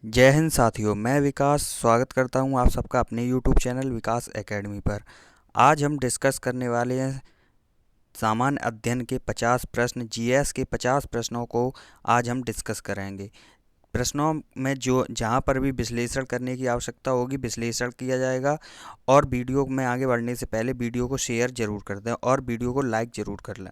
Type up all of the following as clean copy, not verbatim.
जय हिंद साथियों, मैं विकास स्वागत करता हूं आप सबका अपने YouTube चैनल विकास एकेडमी पर। आज हम डिस्कस करने वाले हैं सामान्य अध्ययन के 50 प्रश्न, जीएस के 50 प्रश्नों को आज हम डिस्कस करेंगे। प्रश्नों में जो जहां पर भी विश्लेषण करने की आवश्यकता होगी विश्लेषण किया जाएगा। और वीडियो में आगे बढ़ने से पहले वीडियो को शेयर जरूर कर दें और वीडियो को लाइक जरूर कर लें।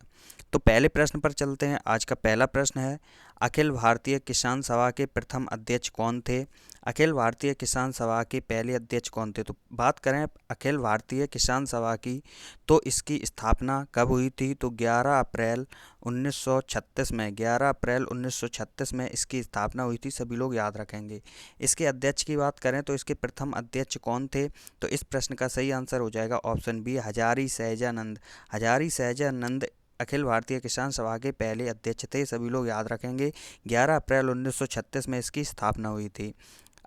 तो पहले प्रश्न पर चलते हैं। आज का पहला प्रश्न है, अखिल भारतीय किसान सभा के प्रथम अध्यक्ष कौन थे? अखिल भारतीय किसान सभा के पहले अध्यक्ष कौन थे? तो बात करें अखिल भारतीय किसान सभा की, तो इसकी स्थापना कब हुई थी? तो 11 अप्रैल 1936 में 11 अप्रैल 1936 में इसकी स्थापना हुई थी। सभी लोग याद रखेंगे। इसके अध्यक्ष की बात करें तो इसके प्रथम अध्यक्ष कौन थे? तो इस प्रश्न का सही आंसर हो जाएगा ऑप्शन बी, हजारी सहजानंद। हजारी सहजानंद अखिल भारतीय किसान सभा के पहले अध्यक्ष थे। सभी लोग याद रखेंगे। 11 अप्रैल 1936 में इसकी स्थापना हुई थी।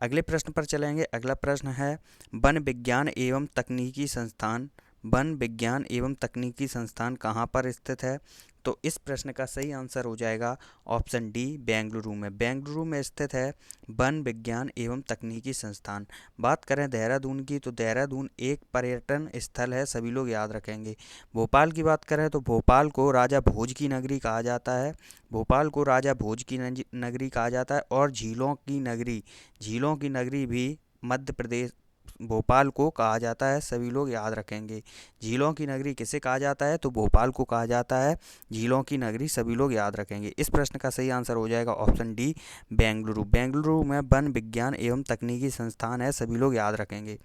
अगले प्रश्न पर चलेंगे। अगला प्रश्न है, वन विज्ञान एवं तकनीकी संस्थान वन विज्ञान एवं तकनीकी संस्थान कहाँ पर स्थित है? तो इस प्रश्न का सही आंसर हो जाएगा ऑप्शन डी, बेंगलुरु में। बेंगलुरु में स्थित है वन विज्ञान एवं तकनीकी संस्थान। बात करें देहरादून की, तो देहरादून एक पर्यटन स्थल है। सभी लोग याद रखेंगे। भोपाल की बात करें तो भोपाल को राजा भोज की नगरी कहा जाता है। भोपाल को राजा भोज की नगरी कहा जाता है। और झीलों की नगरी भी मध्य प्रदेश भोपाल को कहा जाता है। सभी लोग याद रखेंगे। झीलों की नगरी किसे कहा जाता है? तो भोपाल को कहा जाता है झीलों की नगरी। सभी लोग याद रखेंगे। इस प्रश्न का सही आंसर हो जाएगा ऑप्शन डी, बेंगलुरु। बेंगलुरु में वन विज्ञान एवं तकनीकी संस्थान है। सभी लोग याद रखेंगे।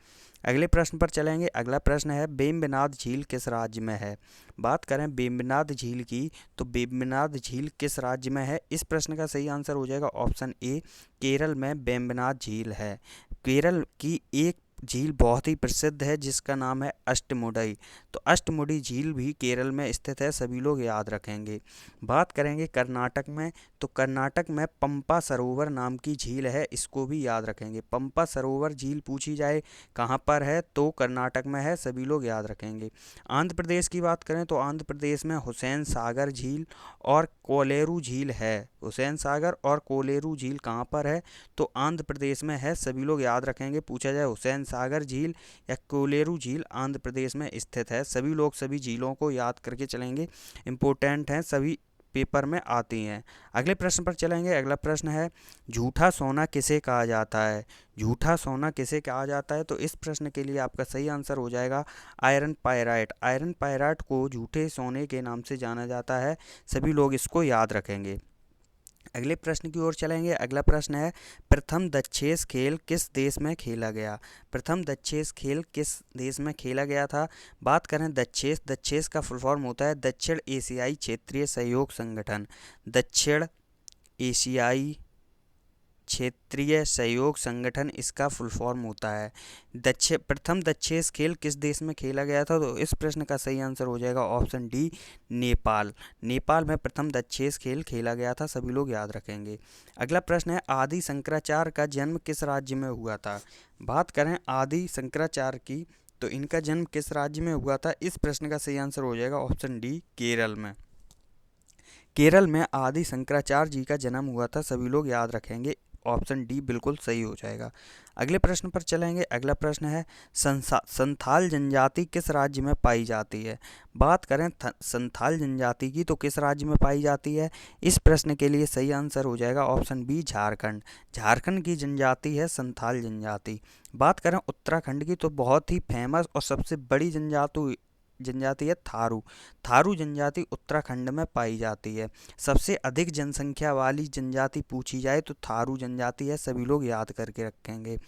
अगले प्रश्न पर चलेंगे। अगला प्रश्न है, वेम्बनाड झील किस राज्य में है? बात करें वेम्बनाड झील की, तो वेम्बनाड झील किस राज्य में है? इस प्रश्न का सही आंसर हो जाएगा ऑप्शन ए, केरल में वेम्बनाड झील है। केरल की एक झील बहुत ही प्रसिद्ध है जिसका नाम है अष्टमुडई। तो अष्टमुडी झील भी केरल में स्थित है। सभी लोग याद रखेंगे। बात करेंगे कर्नाटक में, तो कर्नाटक में पंपा सरोवर नाम की झील है। इसको भी याद रखेंगे। पंपा सरोवर झील पूछी जाए कहाँ पर है, तो कर्नाटक में है। सभी लोग याद रखेंगे। आंध्र प्रदेश की बात करें तो आंध्र प्रदेश में हुसैन सागर झील और कोलेरू झील है। हुसैन सागर और कोलेरू झील कहाँ पर है? तो आंध्र प्रदेश में है। सभी लोग याद रखेंगे। पूछा जाए हुसैन सागर झील या कोलेरू झील आंध्र प्रदेश में स्थित है। सभी लोग सभी झीलों को याद करके चलेंगे। इम्पोर्टेंट हैं, सभी पेपर में आती हैं। अगले प्रश्न पर चलेंगे। अगला प्रश्न है, झूठा सोना किसे कहा जाता है? झूठा सोना किसे कहा जाता है? तो इस प्रश्न के लिए आपका सही आंसर हो जाएगा आयरन पायराइट। आयरन पायराइट को झूठे सोने के नाम से जाना जाता है। सभी लोग इसको याद रखेंगे। अगले प्रश्न की ओर चलेंगे। अगला प्रश्न है, प्रथम दक्षेस खेल किस देश में खेला गया? प्रथम दक्षेस खेल किस देश में खेला गया था? बात करें दक्षेस, दक्षेस का फुल फॉर्म होता है दक्षिण एशियाई क्षेत्रीय सहयोग संगठन। दक्षिण एशियाई क्षेत्रीय सहयोग संगठन इसका फुल फॉर्म होता है। प्रथम दक्षेस खेल किस देश में खेला गया था? तो इस प्रश्न का सही आंसर हो जाएगा ऑप्शन डी, नेपाल। नेपाल में प्रथम दक्षेस खेल खेला गया था। सभी लोग याद रखेंगे। अगला प्रश्न है, आदि शंकराचार्य का जन्म किस राज्य में हुआ था? बात करें आदि शंकराचार्य की, तो इनका जन्म किस राज्य में हुआ था? इस प्रश्न का सही आंसर हो जाएगा ऑप्शन डी, केरल में। केरल में आदि शंकराचार्य जी का जन्म हुआ था। सभी लोग याद रखेंगे। ऑप्शन डी बिल्कुल सही हो जाएगा। अगले प्रश्न पर चलेंगे। अगला प्रश्न है, संथाल जनजाति किस राज्य में पाई जाती है? बात करें संथाल जनजाति की, तो किस राज्य में पाई जाती है? इस प्रश्न के लिए सही आंसर हो जाएगा ऑप्शन बी, झारखंड। झारखंड की जनजाति है संथाल जनजाति। बात करें उत्तराखंड की, तो बहुत ही फेमस और सबसे बड़ी जनजाति है थारू। थारू जनजाति उत्तराखंड में पाई जाती है। सबसे अधिक जनसंख्या वाली जनजाति पूछी जाए तो थारू जनजाति है। सभी लोग याद करके रखेंगे।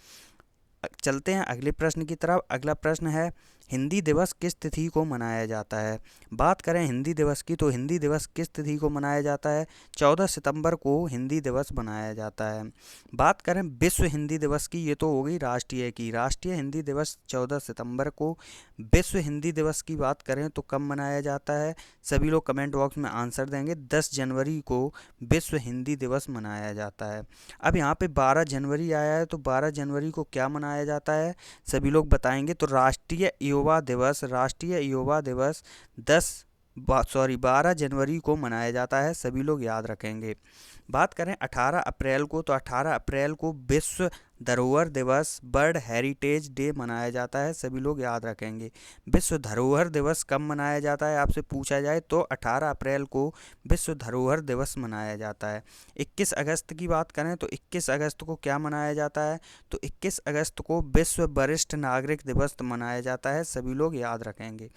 चलते हैं अगले प्रश्न की तरफ। अगला प्रश्न है, हिंदी दिवस किस तिथि को मनाया जाता है? बात करें हिंदी दिवस की, तो हिंदी दिवस किस तिथि को मनाया जाता है? 14 सितंबर को हिंदी दिवस मनाया जाता है। बात करें विश्व हिंदी दिवस की, ये तो हो गई राष्ट्रीय की। राष्ट्रीय हिंदी दिवस 14 सितंबर को। विश्व हिंदी दिवस की बात करें तो कब मनाया जाता है? सभी लोग कमेंट बॉक्स में आंसर देंगे। 10 जनवरी को विश्व हिंदी दिवस मनाया जाता है। अब यहाँ पे 12 जनवरी आया है, तो 12 जनवरी को क्या मनाया जाता है? सभी लोग बताएंगे। तो राष्ट्रीय युवा दिवस 12 जनवरी को मनाया जाता है। सभी लोग याद रखेंगे। बात करें 18 अप्रैल को, तो 18 अप्रैल को विश्व धरोहर दिवस, वर्ल्ड हेरिटेज डे मनाया जाता है, सभी लोग याद रखेंगे। विश्व धरोहर दिवस कब मनाया जाता है आपसे पूछा जाए तो 18 अप्रैल को विश्व धरोहर दिवस मनाया जाता है। 21 अगस्त की बात करें तो 21 अगस्त को क्या मनाया जाता है, तो 21 अगस्त को विश्व वरिष्ठ नागरिक दिवस मनाया जाता है, सभी लोग याद रखेंगे।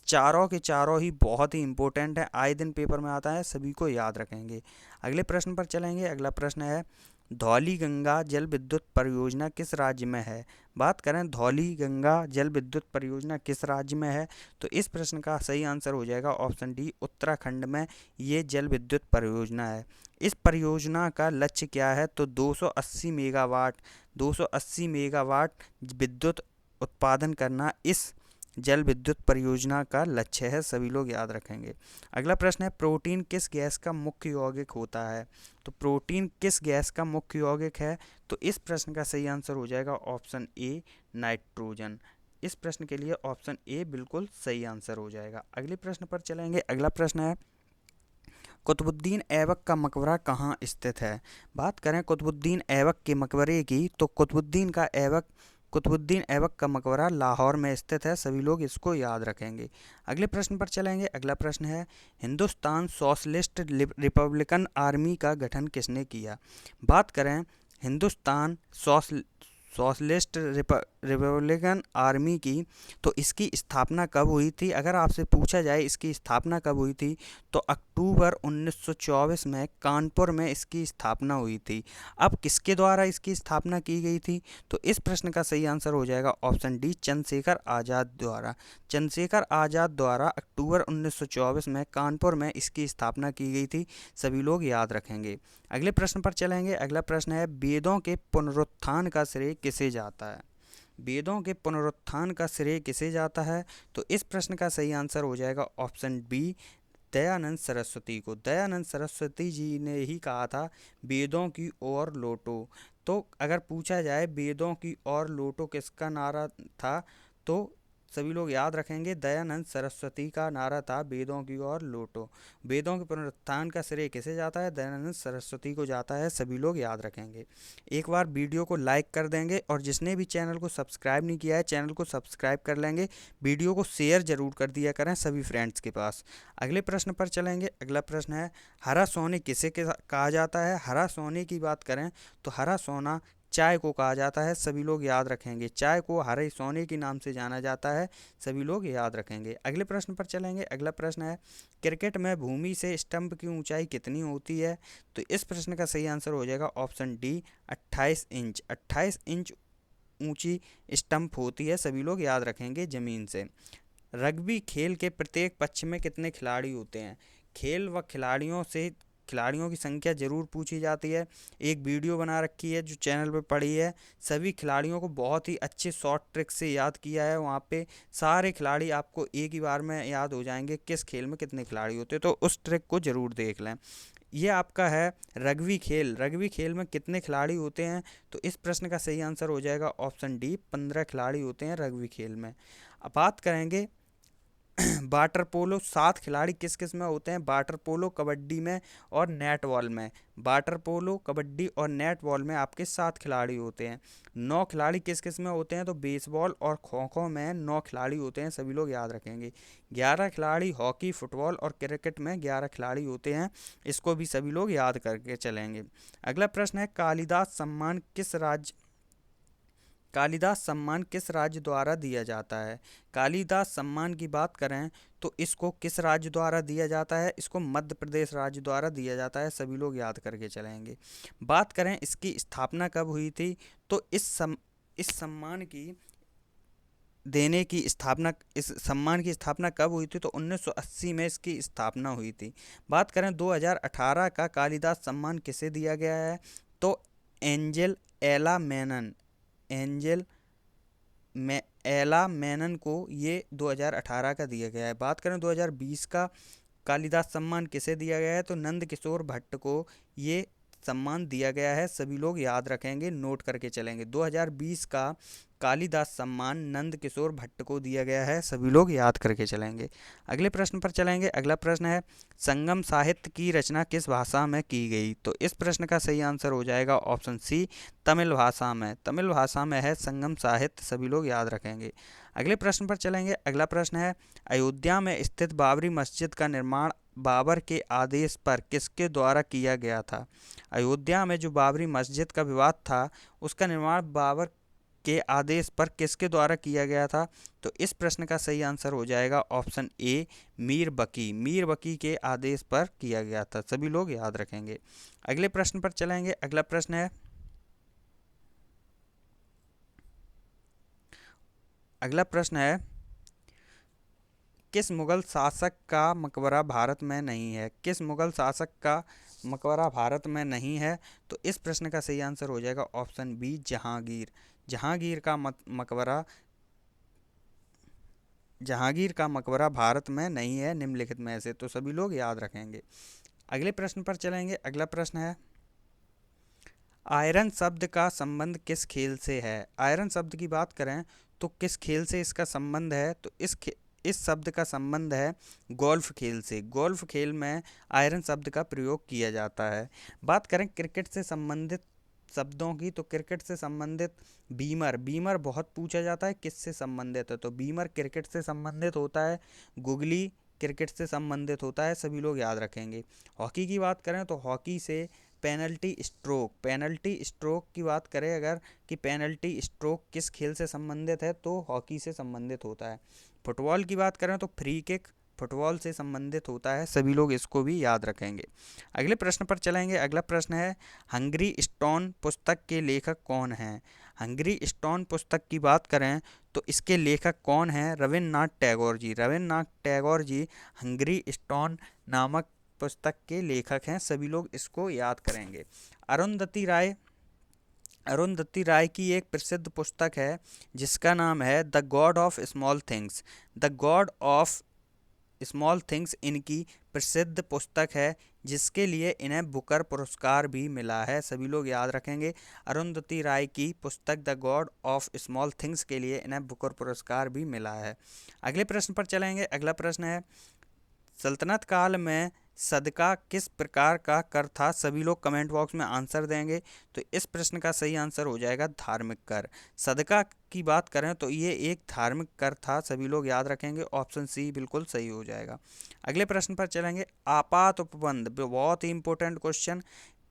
चारों के चारों ही बहुत ही इंपॉर्टेंट है, आए दिन पेपर में आता है, सभी को याद रखेंगे। अगले प्रश्न पर चलेंगे। अगला प्रश्न है धौली गंगा जल विद्युत परियोजना किस राज्य में है। बात करें धौली गंगा जल विद्युत परियोजना किस राज्य में है, तो इस प्रश्न का सही आंसर हो जाएगा ऑप्शन डी, उत्तराखंड में ये जल विद्युत परियोजना है। इस परियोजना का लक्ष्य क्या है, तो 280 मेगावाट विद्युत उत्पादन करना इस जल विद्युत परियोजना का लक्ष्य है, सभी लोग याद रखेंगे। अगला प्रश्न है प्रोटीन किस गैस का मुख्य यौगिक होता है, तो प्रोटीन किस गैस का मुख्य यौगिक है, तो इस प्रश्न का सही आंसर हो जाएगा ऑप्शन ए, नाइट्रोजन। इस प्रश्न के लिए ऑप्शन ए बिल्कुल सही आंसर हो जाएगा। अगले प्रश्न पर चलेंगे। अगला प्रश्न है कुतुबुद्दीन ऐबक का मकबरा कहाँ स्थित है। बात करें कुतुबुद्दीन ऐबक के मकबरे की, तो कुतुबुद्दीन ऐबक का मकबरा लाहौर में स्थित है, सभी लोग इसको याद रखेंगे। अगले प्रश्न पर चलेंगे। अगला प्रश्न है हिंदुस्तान सोशलिस्ट रिपब्लिकन आर्मी का गठन किसने किया। बात करें हिंदुस्तान सोशलिस्ट रिपब्लिकन आर्मी की, तो इसकी स्थापना कब हुई थी, अगर आपसे पूछा जाए इसकी स्थापना कब हुई थी, तो अक्टूबर 1924 में कानपुर में इसकी स्थापना हुई थी। अब किसके द्वारा इसकी स्थापना की गई थी, तो इस प्रश्न का सही आंसर हो जाएगा ऑप्शन डी, चंद्रशेखर आज़ाद द्वारा। चंद्रशेखर आज़ाद द्वारा अक्टूबर 1924 में कानपुर में इसकी स्थापना की गई थी, सभी लोग याद रखेंगे। अगले प्रश्न पर चलेंगे। अगला प्रश्न है वेदों के पुनरुत्थान का श्रेय किसे जाता है। वेदों के पुनरुत्थान का श्रेय किसे जाता है, तो इस प्रश्न का सही आंसर हो जाएगा ऑप्शन बी, दयानंद सरस्वती को। दयानंद सरस्वती जी ने ही कहा था वेदों की ओर लौटो। तो अगर पूछा जाए वेदों की ओर लौटो किसका नारा था, तो सभी लोग याद रखेंगे दयानंद सरस्वती का नारा था वेदों की ओर लौटो। वेदों के पुनरुत्थान का श्रेय किसे जाता है, दयानंद सरस्वती को जाता है, सभी लोग याद रखेंगे। एक बार वीडियो को लाइक कर देंगे और जिसने भी चैनल को सब्सक्राइब नहीं किया है चैनल को सब्सक्राइब कर लेंगे। वीडियो को शेयर जरूर कर दिया करें सभी फ्रेंड्स के पास। अगले प्रश्न पर चलेंगे। अगला प्रश्न है हरा सोने किसे कहा जाता है। हरा सोने की बात करें तो हरा सोना चाय को कहा जाता है, सभी लोग याद रखेंगे। चाय को हरे सोने के नाम से जाना जाता है, सभी लोग याद रखेंगे। अगले प्रश्न पर चलेंगे। अगला प्रश्न है क्रिकेट में भूमि से स्टंप की ऊंचाई कितनी होती है, तो इस प्रश्न का सही आंसर हो जाएगा ऑप्शन डी, 28 इंच। 28 इंच ऊंची स्टंप होती है, सभी लोग याद रखेंगे ज़मीन से। रग्बी खेल के प्रत्येक पक्ष में कितने खिलाड़ी होते हैं। खेल व खिलाड़ियों की संख्या जरूर पूछी जाती है। एक वीडियो बना रखी है जो चैनल पे पड़ी है, सभी खिलाड़ियों को बहुत ही अच्छे शॉर्ट ट्रिक से याद किया है। वहाँ पे सारे खिलाड़ी आपको एक ही बार में याद हो जाएंगे किस खेल में कितने खिलाड़ी होते हैं, तो उस ट्रिक को ज़रूर देख लें। ये आपका है रग्बी खेल। रग्बी खेल में कितने खिलाड़ी होते हैं, तो इस प्रश्न का सही आंसर हो जाएगा ऑप्शन डी, 15 खिलाड़ी होते हैं रग्बी खेल में। अब बात करेंगे वाटर पोलो, 7 खिलाड़ी किस किस में होते हैं। वाटर पोलो, कबड्डी में और नेट बॉल में। वाटर पोलो, कबड्डी और नेट बॉल में आपके 7 खिलाड़ी होते हैं। 9 खिलाड़ी किस किस में होते हैं, तो बेसबॉल और खो खो में 9 खिलाड़ी होते हैं, सभी लोग याद रखेंगे। 11 खिलाड़ी हॉकी, फुटबॉल और क्रिकेट में 11 खिलाड़ी होते हैं, इसको भी सभी लोग याद करके चलेंगे। अगला प्रश्न है कालिदास सम्मान किस राज्य द्वारा दिया जाता है। कालिदास सम्मान की बात करें तो इसको किस राज्य द्वारा दिया जाता है, इसको मध्य प्रदेश राज्य द्वारा दिया जाता है, सभी लोग याद करके चलेंगे। बात करें इसकी स्थापना कब हुई थी, तो इस सम्मान इस सम्मान की स्थापना कब हुई थी, तो 1980 में इसकी स्थापना हुई थी। बात करें 2018 का कालिदास सम्मान किसे दिया गया है, तो एला मेनन को ये 2018 का दिया गया है। बात करें 2020 का कालिदास सम्मान किसे दिया गया है, तो नंद किशोर भट्ट को ये सम्मान दिया गया है, सभी लोग याद रखेंगे, नोट करके चलेंगे। 2020 का कालिदास सम्मान नंद किशोर भट्ट को दिया गया है, सभी लोग याद करके चलेंगे। अगले प्रश्न पर चलेंगे। अगला प्रश्न है संगम साहित्य की रचना किस भाषा में की गई? तो इस प्रश्न का सही आंसर हो जाएगा ऑप्शन सी, तमिल भाषा में। तमिल भाषा में है संगम साहित्य, सभी लोग याद रखेंगे। अगले प्रश्न पर चलेंगे। अगला प्रश्न है अयोध्या में स्थित बाबरी मस्जिद का निर्माण बाबर के आदेश पर किसके द्वारा किया गया था? अयोध्या में जो बाबरी मस्जिद का विवाद था उसका निर्माण बाबर के आदेश पर किसके द्वारा किया गया था? तो इस प्रश्न का सही आंसर हो जाएगा ऑप्शन ए, मीर बकी। मीर बकी के आदेश पर किया गया था, सभी लोग याद रखेंगे। अगले प्रश्न पर चलेंगे। अगला प्रश्न है किस मुगल शासक का मकबरा भारत में नहीं है? किस मुगल शासक का मकबरा भारत में नहीं है? तो इस प्रश्न का सही आंसर हो जाएगा ऑप्शन बी, जहांगीर। जहांगीर का मकबरा भारत में नहीं है निम्नलिखित में से, तो सभी लोग याद रखेंगे। अगले प्रश्न पर चलेंगे। अगला प्रश्न है आयरन शब्द का संबंध किस खेल से है? आयरन शब्द की बात करें तो किस खेल से इसका संबंध है? तो इस शब्द का संबंध है गोल्फ खेल से। गोल्फ खेल में आयरन शब्द का प्रयोग किया जाता है। बात करें क्रिकेट से संबंधित शब्दों की, तो क्रिकेट से संबंधित बीमर बहुत पूछा जाता है किससे संबंधित है? तो बीमर क्रिकेट से संबंधित होता है। गुगली क्रिकेट से संबंधित होता है, सभी लोग याद रखेंगे। हॉकी की बात करें तो हॉकी से पेनल्टी स्ट्रोक की बात करें अगर कि पेनल्टी स्ट्रोक किस खेल से संबंधित है? तो हॉकी से संबंधित होता है। फुटबॉल की बात करें तो फ्री किक फुटबॉल से संबंधित होता है, सभी लोग इसको भी याद रखेंगे। अगले प्रश्न पर चलेंगे। अगला प्रश्न है हंगरी स्टोन पुस्तक के लेखक कौन हैं? हंगरी स्टोन पुस्तक की बात करें तो इसके लेखक कौन हैं? रविन्द्रनाथ टैगोर जी। रविन्द्रनाथ टैगोर जी हंगरी स्टोन नामक पुस्तक के लेखक हैं, सभी लोग इसको याद करेंगे। अरुंधति राय की एक प्रसिद्ध पुस्तक है जिसका नाम है the God of small things. The God of small things इनकी प्रसिद्ध पुस्तक है जिसके लिए इन्हें बुकर पुरस्कार भी मिला है, सभी लोग याद रखेंगे। अरुंधति राय की पुस्तक the God of small things के लिए इन्हें बुकर पुरस्कार भी मिला है। अगले प्रश्न पर चलेंगे। अगला प्रश्न है सल्तनत काल में सदका किस प्रकार का कर था? सभी लोग कमेंट बॉक्स में आंसर देंगे। तो इस प्रश्न का सही आंसर हो जाएगा धार्मिक कर। सदका की बात करें तो ये एक धार्मिक कर था, सभी लोग याद रखेंगे। ऑप्शन सी बिल्कुल सही हो जाएगा। अगले प्रश्न पर चलेंगे। आपात उपबंध बहुत ही इंपॉर्टेंट क्वेश्चन।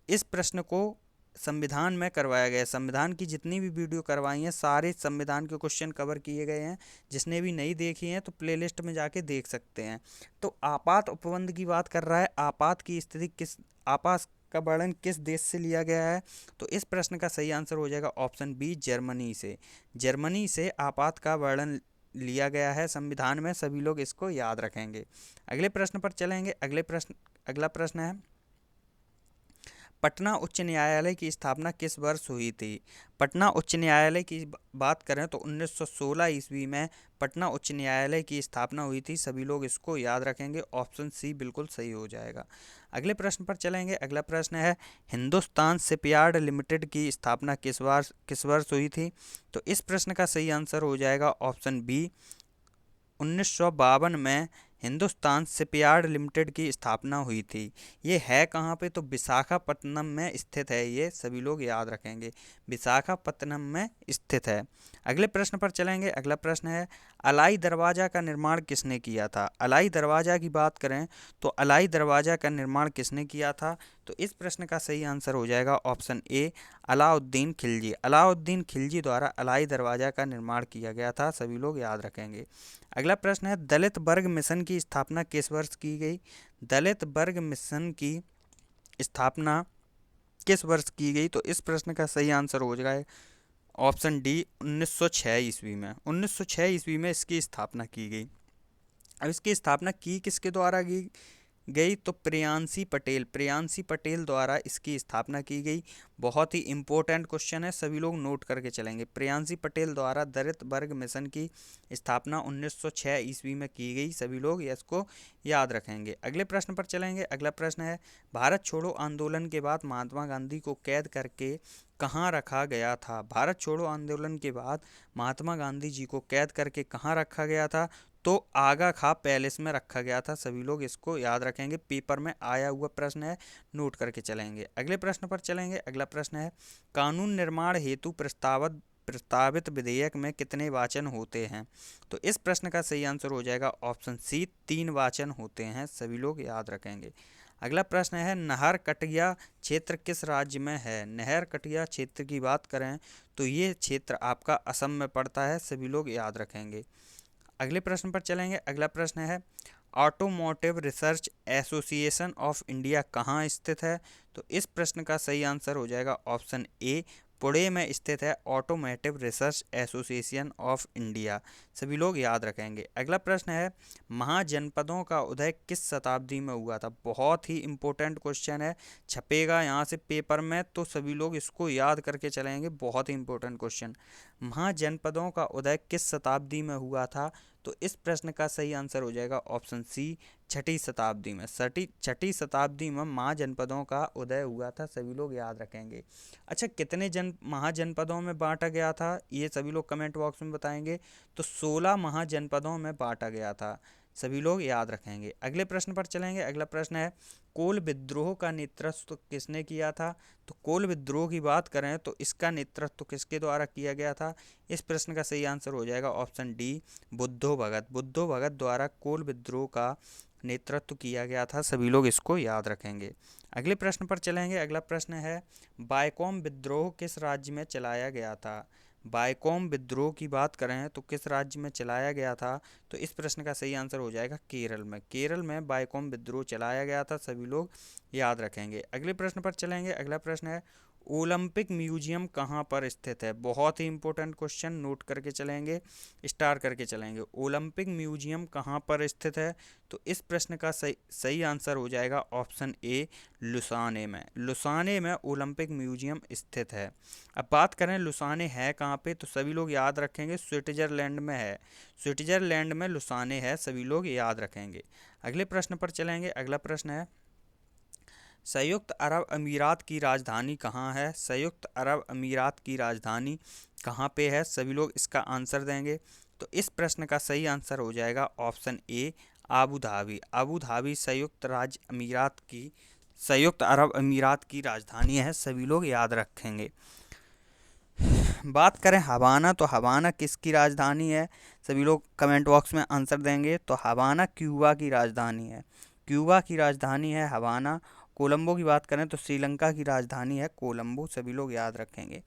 इस प्रश्न को संविधान में करवाया गया है। संविधान की जितनी भी वीडियो करवाई हैं सारे संविधान के क्वेश्चन कवर किए गए हैं। जिसने भी नहीं देखी हैं तो प्लेलिस्ट में जाके देख सकते हैं। तो आपात उपबंध की बात कर रहा है। आपात का वर्णन किस देश से लिया गया है? तो इस प्रश्न का सही आंसर हो जाएगा ऑप्शन बी, जर्मनी से। जर्मनी से आपात का वर्णन लिया गया है संविधान में, सभी लोग इसको याद रखेंगे। अगले प्रश्न पर चलेंगे। अगला प्रश्न है पटना उच्च न्यायालय की स्थापना किस वर्ष हुई थी? पटना उच्च न्यायालय की बात करें तो 1916 ईस्वी में पटना उच्च न्यायालय की स्थापना हुई थी, सभी लोग इसको याद रखेंगे। ऑप्शन सी बिल्कुल सही हो जाएगा। अगले प्रश्न पर चलेंगे। अगला प्रश्न है हिंदुस्तान शिपयार्ड लिमिटेड की स्थापना किस वर्ष हुई थी? तो इस प्रश्न का सही आंसर हो जाएगा ऑप्शन बी, 1952 में हिंदुस्तान शिपयार्ड लिमिटेड की स्थापना हुई थी। ये है कहाँ पे? तो विशाखापत्तनम में स्थित है, ये सभी लोग याद रखेंगे, विशाखापत्तनम में स्थित है। अगले प्रश्न पर चलेंगे। अगला प्रश्न है अलाई दरवाज़ा का निर्माण किसने किया था? अलाई दरवाज़ा की बात करें तो अलाई दरवाज़ा का निर्माण किसने किया था? तो इस प्रश्न का सही आंसर हो जाएगा ऑप्शन ए, अलाउद्दीन खिलजी। अलाउद्दीन खिलजी द्वारा अलाई दरवाज़ा का निर्माण किया गया था, सभी लोग याद रखेंगे। अगला प्रश्न है दलित वर्ग मिशन की स्थापना किस वर्ष की गई? दलित वर्ग मिशन की स्थापना किस वर्ष की गई? तो इस प्रश्न का सही आंसर हो जाएगा ऑप्शन डी, 1906 ईस्वी में। 1906 ईस्वी में इसकी स्थापना की गई। अब इसकी स्थापना की किसके द्वारा की गई? तो प्रियांशी पटेल द्वारा इसकी स्थापना की गई। बहुत ही इम्पोर्टेंट क्वेश्चन है, सभी लोग नोट करके चलेंगे। प्रियांशी पटेल द्वारा दलित वर्ग मिशन की स्थापना 1906 ईस्वी में की गई। सभी लोग इसको याद रखेंगे। अगले प्रश्न पर चलेंगे। अगला प्रश्न है, भारत छोड़ो आंदोलन के बाद महात्मा गांधी को कैद करके कहाँ रखा गया था? भारत छोड़ो आंदोलन के बाद महात्मा गांधी जी को कैद करके कहाँ रखा गया था? तो आगा खां पैलेस में रखा गया था। सभी लोग इसको याद रखेंगे, पेपर में आया हुआ प्रश्न है, नोट करके चलेंगे। अगले प्रश्न पर चलेंगे। अगला प्रश्न है, कानून निर्माण हेतु प्रस्तावित विधेयक में कितने वाचन होते हैं? तो इस प्रश्न का सही आंसर हो जाएगा ऑप्शन सी, 3 वाचन होते हैं। सभी लोग याद रखेंगे। अगला प्रश्न है, नहर कटिया क्षेत्र किस राज्य में है? नहर कटिया क्षेत्र की बात करें तो ये क्षेत्र आपका असम में पड़ता है। सभी लोग याद रखेंगे। अगले प्रश्न पर चलेंगे। अगला प्रश्न है, automotive research association of India कहाँ स्थित है? तो इस प्रश्न का सही आंसर हो जाएगा ऑप्शन ए, पुणे में स्थित है automotive research association of India. सभी लोग याद रखेंगे। अगला प्रश्न है, महाजनपदों का उदय किस शताब्दी में हुआ था? बहुत ही इंपॉर्टेंट क्वेश्चन है, छपेगा यहाँ से पेपर में, तो सभी लोग इसको याद करके चलेंगे। बहुत ही इंपॉर्टेंट क्वेश्चन, महाजनपदों का उदय किस शताब्दी में हुआ था? तो इस प्रश्न का सही आंसर हो जाएगा ऑप्शन सी, छठी शताब्दी में। छठी शताब्दी में महाजनपदों का उदय हुआ था। सभी लोग याद रखेंगे। अच्छा, कितने महाजनपदों में बांटा गया था, ये सभी लोग कमेंट बॉक्स में बताएंगे। तो 16 महाजनपदों में बांटा गया था। सभी लोग याद रखेंगे। अगले प्रश्न पर चलेंगे। अगला प्रश्न है, कोल विद्रोह का नेतृत्व किसने किया था? तो कोल विद्रोह की बात करें तो इसका नेतृत्व किसके द्वारा किया गया था? इस प्रश्न का सही आंसर हो जाएगा ऑप्शन डी, बुद्धो भगत। बुद्धो भगत द्वारा कोल विद्रोह का नेतृत्व किया गया था। सभी लोग इसको याद रखेंगे। अगले प्रश्न पर चलेंगे। अगला प्रश्न है, बायकॉम विद्रोह किस राज्य में चलाया गया था? बायकॉम विद्रोह की बात करें तो किस राज्य में चलाया गया था? तो इस प्रश्न का सही आंसर हो जाएगा केरल में। केरल में बायकॉम विद्रोह चलाया गया था। सभी लोग याद रखेंगे। अगले प्रश्न पर चलेंगे। अगला प्रश्न है, ओलंपिक म्यूजियम कहाँ पर स्थित है? बहुत ही इंपॉर्टेंट क्वेश्चन, नोट करके चलेंगे, स्टार करके चलेंगे। ओलंपिक म्यूजियम कहाँ पर स्थित है? तो इस प्रश्न का सही आंसर हो जाएगा ऑप्शन ए, लुसाने में। लुसाने में ओलंपिक म्यूजियम स्थित है। अब बात करें लुसाने है कहाँ पे, तो सभी लोग याद रखेंगे स्विट्जरलैंड में है। स्विट्जरलैंड में लुसाने है। सभी लोग याद रखेंगे। अगले प्रश्न पर चलेंगे। अगला प्रश्न है, संयुक्त अरब अमीरात की राजधानी कहाँ है? संयुक्त अरब अमीरात की राजधानी कहाँ पे है? सभी लोग इसका आंसर देंगे। तो इस प्रश्न का सही आंसर हो जाएगा option A, Abu Dhabi. Abu Dhabi संयुक्त अरब अमीरात की राजधानी है। सभी लोग याद रखेंगे। बात करें हवाना, तो हवाना किसकी राजधानी है? सभी लोग कमेंट बॉक्स में आंसर देंगे। तो हवाना क्यूबा की राजधानी है। क्यूबा की राजधानी है हवाना। कोलंबो की बात करें तो श्रीलंका की राजधानी है कोलंबो। सभी लोग याद रखेंगे।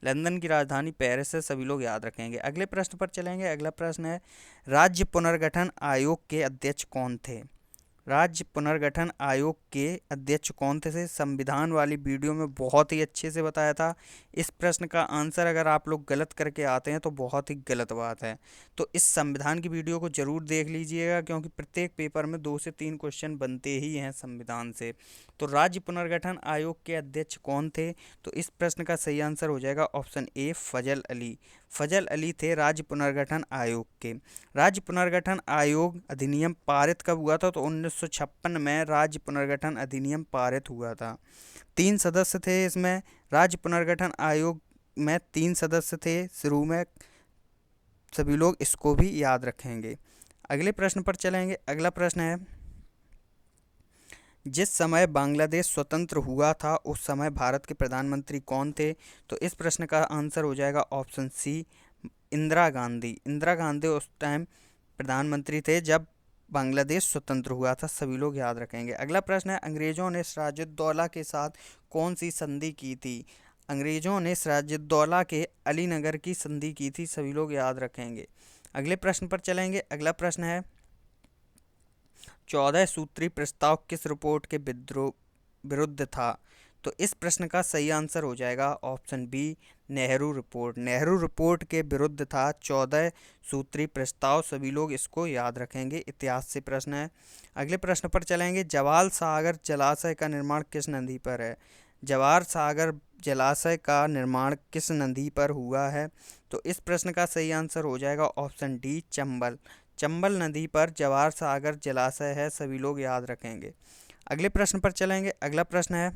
लंदन की राजधानी पेरिस है। सभी लोग याद रखेंगे। अगले प्रश्न पर चलेंगे। अगला प्रश्न है, राज्य पुनर्गठन आयोग के अध्यक्ष कौन थे? राज्य पुनर्गठन आयोग के अध्यक्ष कौन थे से संविधान वाली वीडियो में बहुत ही अच्छे से बताया था। इस प्रश्न का आंसर अगर आप लोग गलत करके आते हैं तो बहुत ही गलत बात है। तो इस संविधान की वीडियो को जरूर देख लीजिएगा, क्योंकि प्रत्येक पेपर में 2 से 3 क्वेश्चन बनते ही हैं संविधान से। तो राज्य पुनर्गठन आयोग के अध्यक्ष कौन थे? तो इस प्रश्न का सही आंसर हो जाएगा ऑप्शन ए, फजल अली। फजल अली थे राज्य पुनर्गठन आयोग के। राज्य पुनर्गठन आयोग अधिनियम पारित कब हुआ था? तो 1956 में राज्य पुनर्गठन अधिनियम पारित हुआ था। 3 सदस्य थे इसमें। राज्य पुनर्गठन आयोग में 3 सदस्य थे शुरू में। सभी लोग इसको भी याद रखेंगे। अगले प्रश्न पर चलेंगे। अगला प्रश्न है, जिस समय बांग्लादेश स्वतंत्र हुआ था उस समय भारत के प्रधानमंत्री कौन थे? तो इस प्रश्न का आंसर हो जाएगा ऑप्शन सी, इंदिरा गांधी। इंदिरा गांधी उस टाइम प्रधानमंत्री थे जब बांग्लादेश स्वतंत्र हुआ था। सभी लोग याद रखेंगे। अगला प्रश्न है, अंग्रेजों ने सिराजुद्दौला के साथ कौन सी संधि की थी? अंग्रेजों ने सिराजुद्दौला के अलीनगर की संधि की थी। सभी लोग याद रखेंगे। अगले प्रश्न पर चलेंगे। अगला प्रश्न है, 14 सूत्री प्रस्ताव किस रिपोर्ट के विरुद्ध था? तो इस प्रश्न का सही आंसर हो जाएगा option B, Nehru report. Nehru report के विरुद्ध था 14 सूत्री प्रस्ताव। सभी लोग इसको याद रखेंगे, इतिहास से प्रश्न है। अगले प्रश्न पर चलेंगे। जवाहर सागर जलाशय का निर्माण किस नदी पर है? जवाहर सागर जलाशय का निर्माण किस नदी पर हुआ है? तो इस प्रश्न का सही आंसर हो जाएगा ऑप्शन डी, चंबल। चंबल नदी पर जवाहर सागर जलाशय है, सभी लोग याद रखेंगे। अगले प्रश्न पर चलेंगे। अगला प्रश्न है,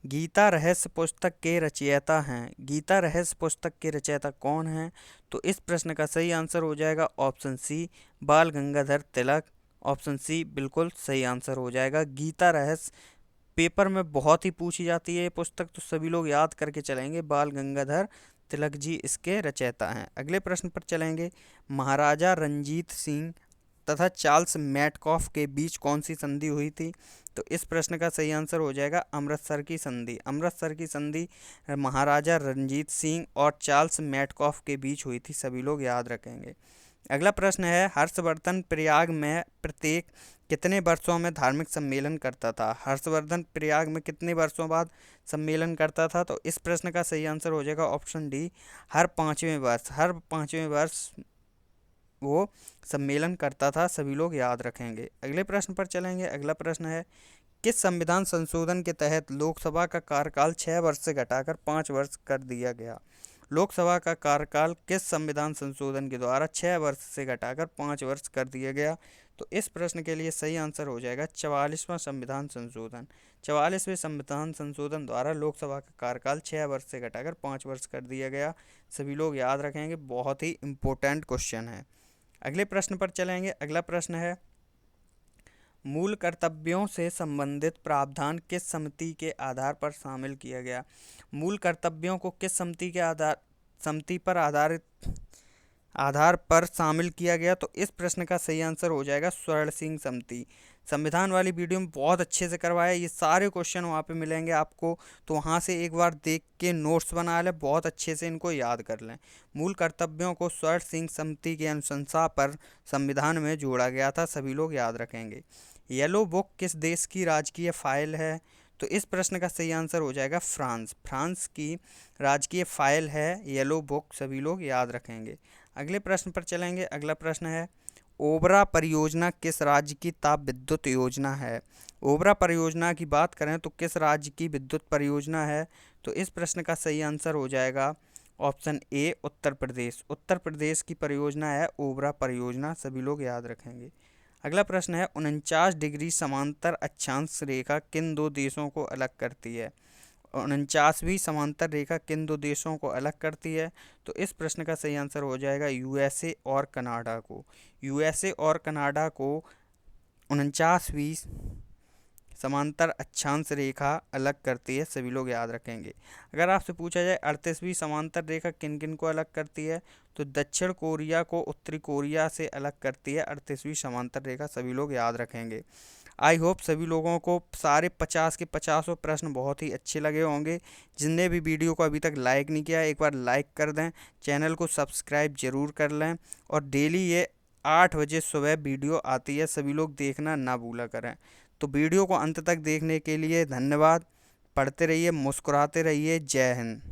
गीता रहस्य पुस्तक के रचयिता हैं। गीता रहस्य पुस्तक के रचयिता कौन हैं? तो इस प्रश्न का सही आंसर हो जाएगा ऑप्शन सी, बाल गंगाधर तिलक। ऑप्शन सी बिल्कुल सही आंसर हो जाएगा। गीता रहस्य पेपर में बहुत ही पूछी जाती है ये पुस्तक, तो सभी लोग याद करके चलेंगे, बाल गंगाधर तिलक जी इसके रचयिता हैं। अगले प्रश्न पर चलेंगे। महाराजा रंजीत सिंह तथा चार्ल्स मैटकॉफ के बीच कौन सी संधि हुई थी? तो इस प्रश्न का सही आंसर हो जाएगा अमृतसर की संधि। अमृतसर की संधि महाराजा रंजीत सिंह और चार्ल्स मैटकॉफ के बीच हुई थी, सभी लोग याद रखेंगे। अगला प्रश्न है, हर्षवर्धन प्रयाग में प्रत्येक कितने वर्षों में धार्मिक सम्मेलन करता था? हर्षवर्धन प्रयाग में कितने वर्षों बाद सम्मेलन करता था? तो इस प्रश्न का सही आंसर हो जाएगा ऑप्शन डी, हर 5वें वर्ष। हर 5वें वर्ष वो सम्मेलन करता था, सभी लोग याद रखेंगे। अगले प्रश्न पर चलेंगे। अगला प्रश्न है, किस संविधान संशोधन के तहत लोकसभा का कार्यकाल 6 वर्ष से घटाकर 5 वर्ष कर दिया गया? लोकसभा का कार्यकाल किस संविधान संशोधन के द्वारा 6 वर्ष से घटाकर 5 वर्ष कर दिया गया? तो इस प्रश्न के लिए सही आंसर हो जाएगा 44वां संविधान संशोधन। 44वें संविधान संशोधन द्वारा लोकसभा का कार्यकाल 6 वर्ष से घटाकर 5 वर्ष कर दिया गया, सभी लोग याद रखेंगे, बहुत ही इम्पोर्टेंट क्वेश्चन है। अगले प्रश्न पर चलेंगे। अगला प्रश्न है, मूल कर्तव्यों से संबंधित प्रावधान किस समिति के आधार पर शामिल किया गया? मूल कर्तव्यों को किस समिति पर आधार पर शामिल किया गया? तो इस प्रश्न का सही आंसर हो जाएगा स्वर्ण सिंह समिति। संविधान वाली वीडियो में बहुत अच्छे से करवाया, ये सारे क्वेश्चन वहाँ पे मिलेंगे आपको, तो वहाँ से एक बार देख के नोट्स बना लें, बहुत अच्छे से इनको याद कर लें। मूल कर्तव्यों को स्वर्ण सिंह समिति की अनुशंसा पर संविधान में जोड़ा गया था, सभी लोग याद रखेंगे। येलो बुक किस देश की राजकीय फाइल है? तो इस प्रश्न का सही आंसर हो जाएगा फ्रांस। फ्रांस की राजकीय फाइल है येलो बुक, सभी लोग याद रखेंगे। अगले प्रश्न पर चलेंगे। अगला प्रश्न है, ओबरा परियोजना किस राज्य की ताप विद्युत योजना है? ओबरा परियोजना की बात करें तो किस राज्य की विद्युत परियोजना है? तो इस प्रश्न का सही आंसर हो जाएगा ऑप्शन ए, उत्तर प्रदेश। उत्तर प्रदेश की परियोजना है ओबरा परियोजना, सभी लोग याद रखेंगे। अगला प्रश्न है, 49 डिग्री समांतर अक्षांश रेखा किन दो देशों को अलग करती है? 49वीं समांतर रेखा किन दो देशों को अलग करती है? तो इस प्रश्न का सही आंसर हो जाएगा यूएसए और कनाडा को। यूएसए और कनाडा को 49वीं समांतर अक्षांश रेखा अलग करती है, सभी लोग याद रखेंगे। अगर आपसे पूछा जाए 38वीं समांतर रेखा किन किन को अलग करती है, तो दक्षिण कोरिया को उत्तरी कोरिया से अलग करती है 38वीं समांतर रेखा, सभी लोग याद रखेंगे। आई होप सभी लोगों को सारे 50 के 50 प्रश्न बहुत ही अच्छे लगे होंगे। जिनने भी वीडियो को अभी तक लाइक नहीं किया, एक बार लाइक कर दें, चैनल को सब्सक्राइब जरूर कर लें, और डेली ये 8 बजे सुबह वीडियो आती है, सभी लोग देखना ना भूला करें। तो वीडियो को अंत तक देखने के लिए धन्यवाद। पढ़ते रहिए, मुस्कुराते रहिए। जय हिंद।